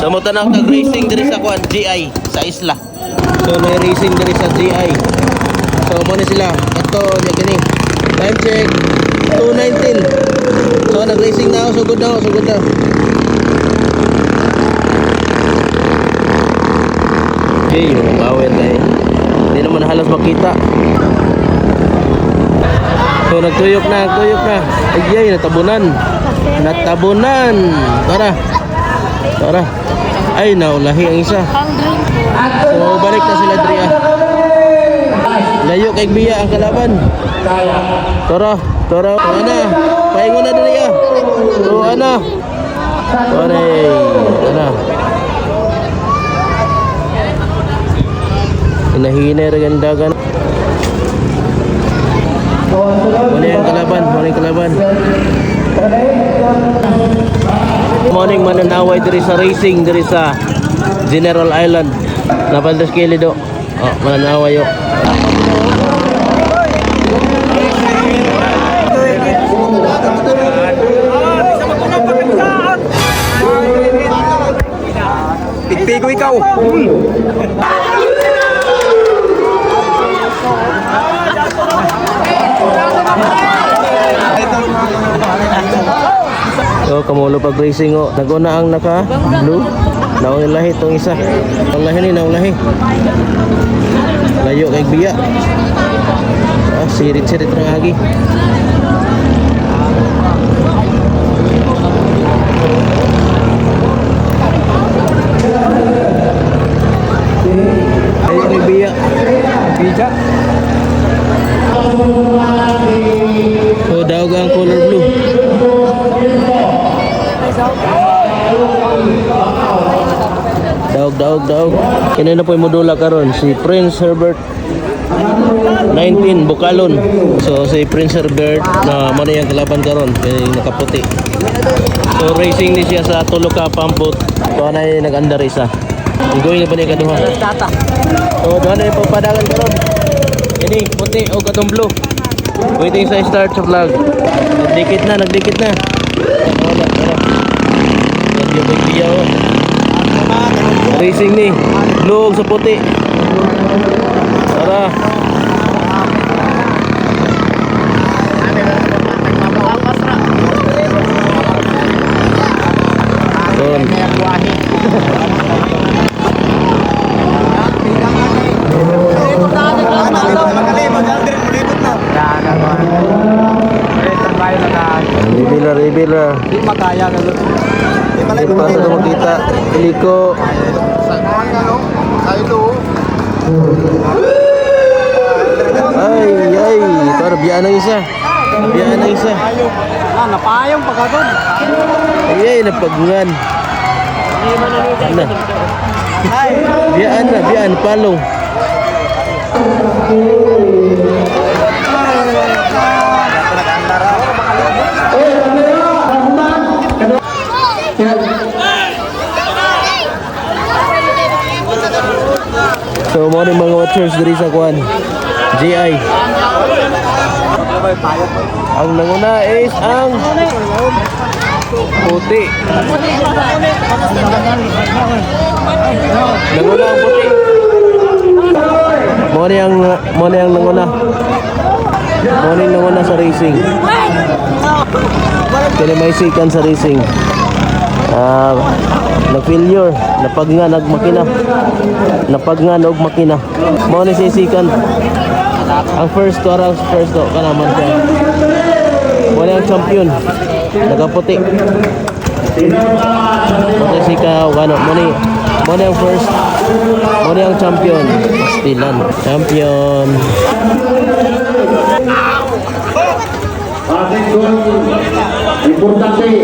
So mo tanaw tag racing diri sa kuan GI sa isla. So may racing diri sa GI. So mo ni sila. Ito nya kini. Time check 2:19. So nag-racing na ako, sugod na. Okay, yung bawel na eh. Hindi naman halos makita. So nagtuyok na. Ay, natabunan. Tara. Ay, naulahi ang isa. So balik na sila Dria. Layo kay biya ang kalaban. Tara. Ana. Paingon na Dria. So ana. Ana. Hinahina rin dagan. Muna yung kalaban. Morning mananaway diri sa racing diri sa General Island. Napandas kili do. Oh, mananaway yo. Pigpigo ikaw. So kamulo pag racing o. Naguna ang naka blue. Naulahi tong isa. Naulahi. Layo kay biya. Sirit ra lagi. Layo kay biya. Bija. So daog ang color blue. Daog. Kini na po yung modula karon si Prince Herbert 19 Bukalon. So si Prince Herbert na mo na yung kalaban karon kay nakaputi. So racing ni siya sa tulo ka pampot. So anay nag-andar isa. Igoy na pa ni kaduha. So doon na yung pagpadagan karon. Ini puti o katong blue. Waiting sa start sa vlog. Nagdikit na. Wala. Yung pagbiya o. Racing ni blue sa puti. Tara. Doon. Ribila. Di makaya ka doon. Hindi pa sa makita. Iliko. Ay. Para biyaan ang isa. Napayong pa ka doon. Ay, napagungan. Biyaan. Palong. So mo rin mga watchers diri sa kuan GI. Ang nanguna is ang puti. Nanguna ang puti. Mo rin ang nanguna. Mo rin nanguna sa racing. Kaya may sikan sa racing. Nag-failure, napagngag makina. Mao ni sisikan. Ang first to kanaman siya. Wala ang champion. Nagaputi. Mao sika ano mo ni ang first. Mo ni ang champion. Pastilan. Champion. Importante.